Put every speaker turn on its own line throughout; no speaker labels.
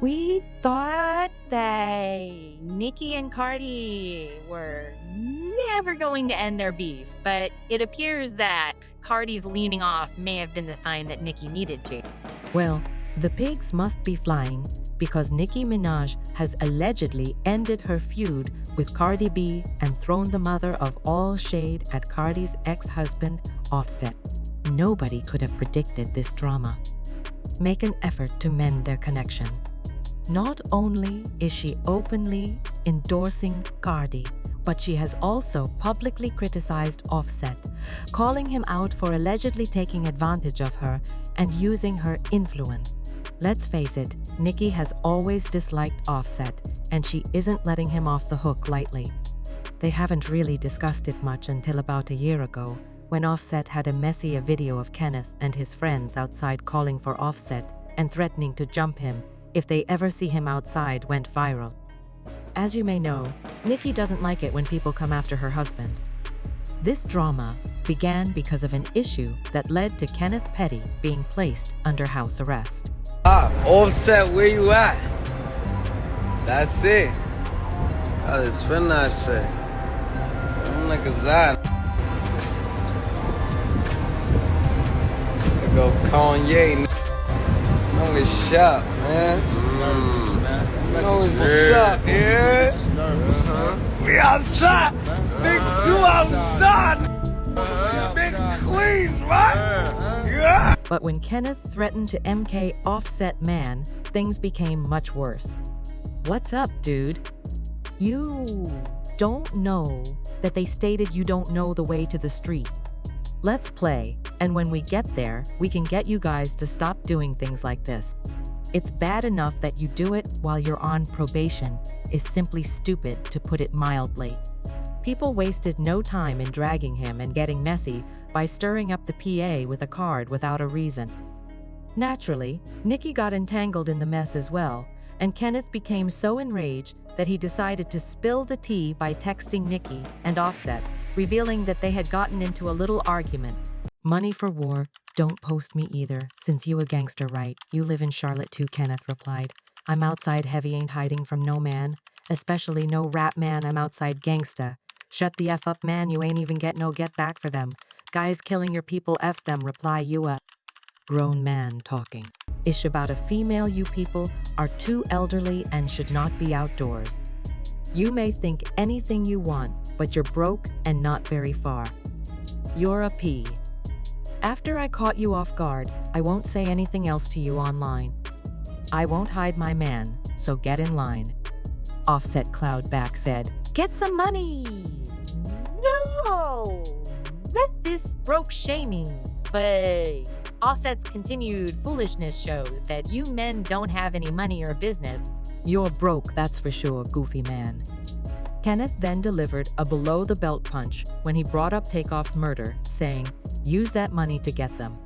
We thought that Nicki and Cardi were never going to end their beef, but it appears that Cardi's leaning off may have been the sign that Nicki needed to.
Well, the pigs must be flying because Nicki Minaj has allegedly ended her feud with Cardi B and thrown the mother of all shade at Cardi's ex-husband, Offset. Nobody could have predicted this drama. Make an effort to mend their connection. Not only is she openly endorsing Cardi, but she has also publicly criticized Offset, calling him out for allegedly taking advantage of her and using her influence. Let's face it, Nicki has always disliked Offset, and she isn't letting him off the hook lightly. They haven't really discussed it much until about a year ago, when Offset had a messy video of Kenneth and his friends outside calling for Offset and threatening to jump him if they ever see him outside went viral. As you may know, Nicki doesn't like it when people come after her husband. This drama began because of an issue that led to Kenneth Petty being placed under house arrest.
Offset, where you at? That's it. I just spin that shit. I'm like a Zion. I go Kanye. Know it's shop, man. Know it's shop, yeah? We outside. Big two outside. Big Queens, right? Yeah.
But when Kenneth threatened to MK Offset Man, things became much worse. What's up, dude? You don't know that they stated you don't know the way to the street. Let's play, and when we get there, we can get you guys to stop doing things like this. It's bad enough that you do it while you're on probation is simply stupid, to put it mildly. People wasted no time in dragging him and getting messy by stirring up the PA with a card without a reason. Naturally, Nicki got entangled in the mess as well, and Kenneth became so enraged that he decided to spill the tea by texting Nicki and Offset, revealing that they had gotten into a little argument. Money for war, don't post me either, since you a gangster, right? You live in Charlotte too, Kenneth replied. I'm outside heavy, ain't hiding from no man, especially no rap man, I'm outside gangsta. Shut the F up, man, you ain't even get no get back for them. Guys killing your people, F them, reply you a grown man talking. Ish about a female, you people are too elderly and should not be outdoors. You may think anything you want, but you're broke and not very far. You're a P. After I caught you off guard, I won't say anything else to you online. I won't hide my man, so get in line. Offset Cloudback said, get some money.
No! Let this broke shaming, but Offset's continued foolishness shows that you men don't have any money or business.
You're broke, that's for sure, goofy man. Kenneth then delivered a below-the-belt punch when he brought up Takeoff's murder, saying, use that money to get them.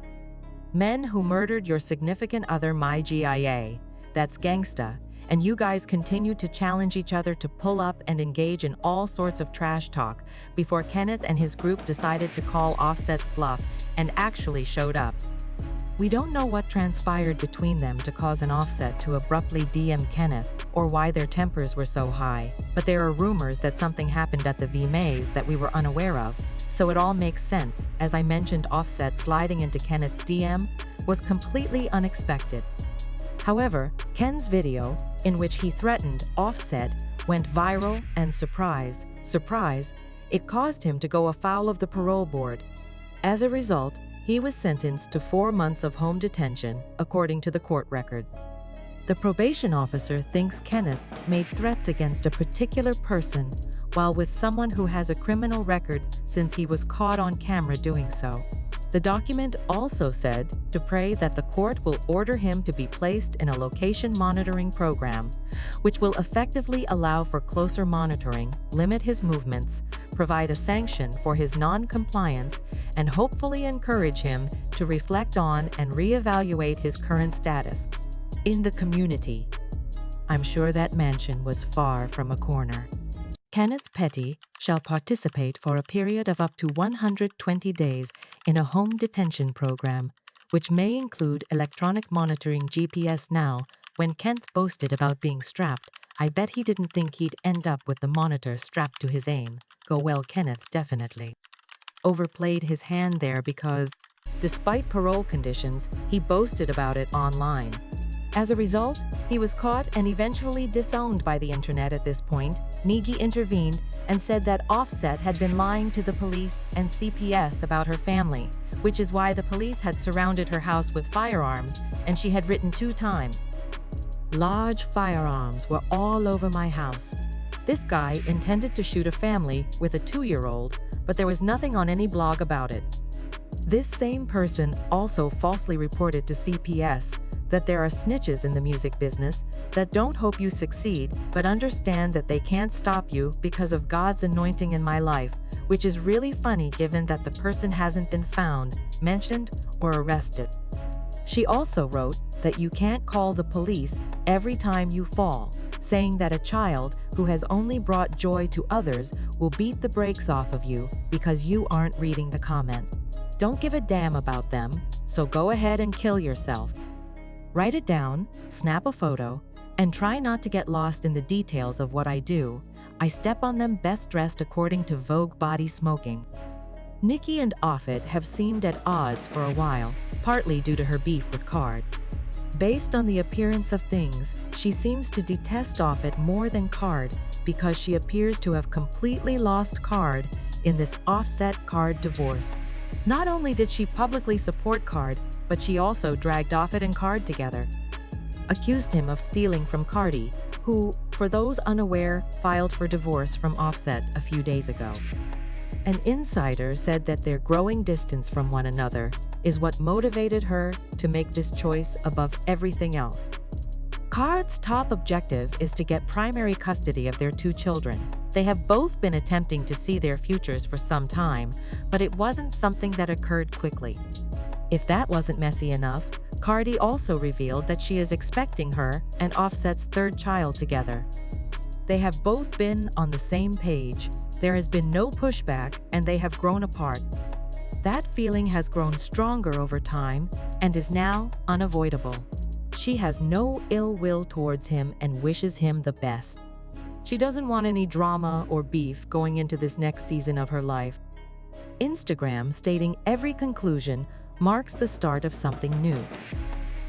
Men who murdered your significant other, my GIA, that's gangsta, and you guys continued to challenge each other to pull up and engage in all sorts of trash talk before Kenneth and his group decided to call Offset's bluff and actually showed up. We don't know what transpired between them to cause an Offset to abruptly DM Kenneth or why their tempers were so high, but there are rumors that something happened at the VMAs that we were unaware of, so it all makes sense. As I mentioned, Offset sliding into Kenneth's DM was completely unexpected. However, Ken's video, in which he threatened Offset, went viral and surprise, it caused him to go afoul of the parole board. As a result, he was sentenced to 4 months of home detention, according to the court record. The probation officer thinks Kenneth made threats against a particular person while with someone who has a criminal record since he was caught on camera doing so. The document also said to pray that the court will order him to be placed in a location monitoring program, which will effectively allow for closer monitoring, limit his movements, provide a sanction for his non-compliance, and hopefully encourage him to reflect on and reevaluate his current status in the community. I'm sure that mansion was far from a corner. Kenneth Petty shall participate for a period of up to 120 days in a home detention program, which may include electronic monitoring GPS now When Kent boasted about being strapped, I bet he didn't think he'd end up with the monitor strapped to his aim. Go well, Kenneth, definitely. Overplayed his hand there because, despite parole conditions, he boasted about it online. As a result, he was caught and eventually disowned by the internet at this point. Nicki intervened and said that Offset had been lying to the police and CPS about her family, which is why the police had surrounded her house with firearms, and she had written 2 times. Large firearms were all over my house. This guy intended to shoot a family with a 2-year-old, but there was nothing on any blog about it. This same person also falsely reported to CPS that there are snitches in the music business that don't hope you succeed but understand that they can't stop you because of God's anointing in my life, which is really funny given that the person hasn't been found, mentioned, or arrested. She also wrote that you can't call the police every time you fall, saying that a child who has only brought joy to others will beat the brakes off of you because you aren't reading the comment. Don't give a damn about them, so go ahead and kill yourself. Write it down, snap a photo, and try not to get lost in the details of what I do. I step on them best dressed according to Vogue body smoking. Nicki and Offset have seemed at odds for a while, partly due to her beef with Card. Based on the appearance of things, she seems to detest Offset more than Card because she appears to have completely lost Card in this Offset-Card divorce. Not only did she publicly support Card, but she also dragged Offset and Card together. Accused him of stealing from Cardi, who, for those unaware, filed for divorce from Offset a few days ago. An insider said that their growing distance from one another is what motivated her to make this choice above everything else. Card's top objective is to get primary custody of their 2 children. They have both been attempting to see their futures for some time, but it wasn't something that occurred quickly. If that wasn't messy enough, Cardi also revealed that she is expecting her and Offset's 3rd child together. They have both been on the same page. There has been no pushback, and they have grown apart. That feeling has grown stronger over time and is now unavoidable. She has no ill will towards him and wishes him the best. She doesn't want any drama or beef going into this next season of her life. Instagram stating every conclusion marks the start of something new.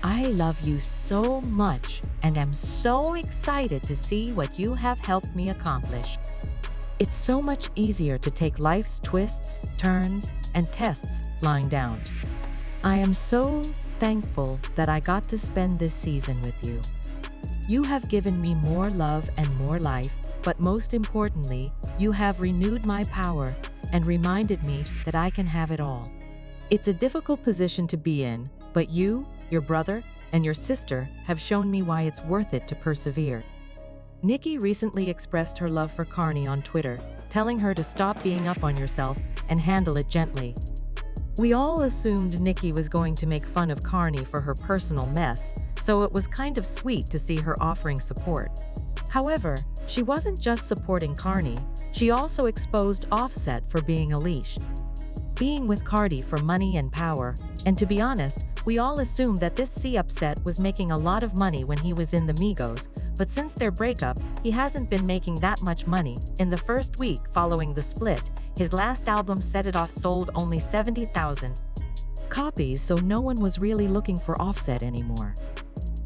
I love you so much and am so excited to see what you have helped me accomplish. It's so much easier to take life's twists, turns, and tests lying down. I am so thankful that I got to spend this season with you. You have given me more love and more life, but most importantly, you have renewed my power and reminded me that I can have it all. It's a difficult position to be in, but you, your brother, and your sister have shown me why it's worth it to persevere. Nicki recently expressed her love for Cardi on Twitter, telling her to stop being up on yourself and handle it gently. We all assumed Nicki was going to make fun of Cardi for her personal mess, so it was kind of sweet to see her offering support. However, she wasn't just supporting Cardi, she also exposed Offset for being a leash. Being with Cardi for money and power, and to be honest, we all assumed that this C-Upset was making a lot of money when he was in the Migos, but since their breakup, he hasn't been making that much money. In the first week following the split, his last album Set It Off sold only 70,000 copies, so no one was really looking for Offset anymore.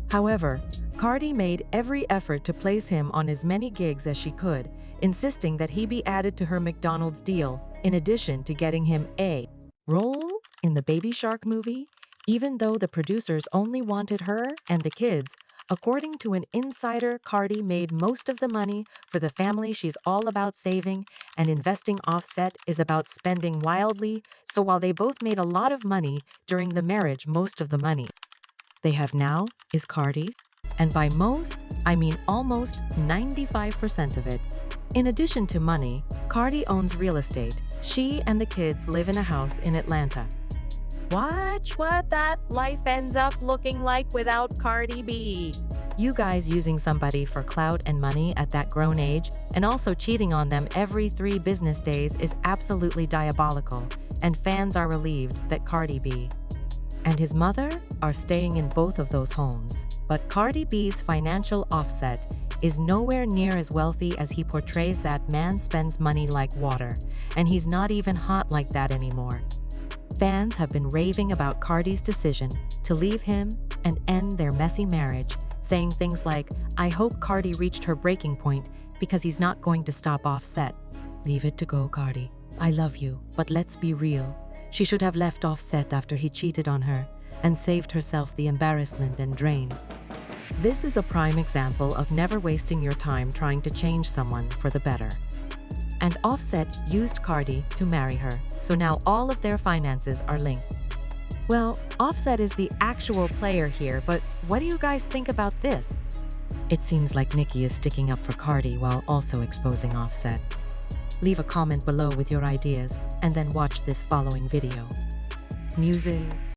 However, Cardi made every effort to place him on as many gigs as she could, insisting that he be added to her McDonald's deal, in addition to getting him a role in the Baby Shark movie, even though the producers only wanted her and the kids. According to an insider, Cardi made most of the money for the family she's all about saving, and investing. Offset is about spending wildly, so while they both made a lot of money during the marriage, most of the money they have now is Cardi, and by most, I mean almost 95% of it. In addition to money, Cardi owns real estate. She and the kids live in a house in Atlanta. Watch what that life ends up looking like without Cardi B. You guys using somebody for clout and money at that grown age and also cheating on them every 3 business days is absolutely diabolical, and fans are relieved that Cardi B and his mother are staying in both of those homes. But Cardi B's financial offset is nowhere near as wealthy as he portrays. That man spends money like water, and he's not even hot like that anymore. Fans have been raving about Cardi's decision to leave him and end their messy marriage, saying things like, "I hope Cardi reached her breaking point because he's not going to stop Offset." Leave it to go, Cardi. I love you, but let's be real. She should have left Offset after he cheated on her and saved herself the embarrassment and drain. This is a prime example of never wasting your time trying to change someone for the better. And Offset used Cardi to marry her, so now all of their finances are linked. Well, Offset is the actual player here, but what do you guys think about this? It seems like Nicki is sticking up for Cardi while also exposing Offset. Leave a comment below with your ideas, and then watch this following video. Music.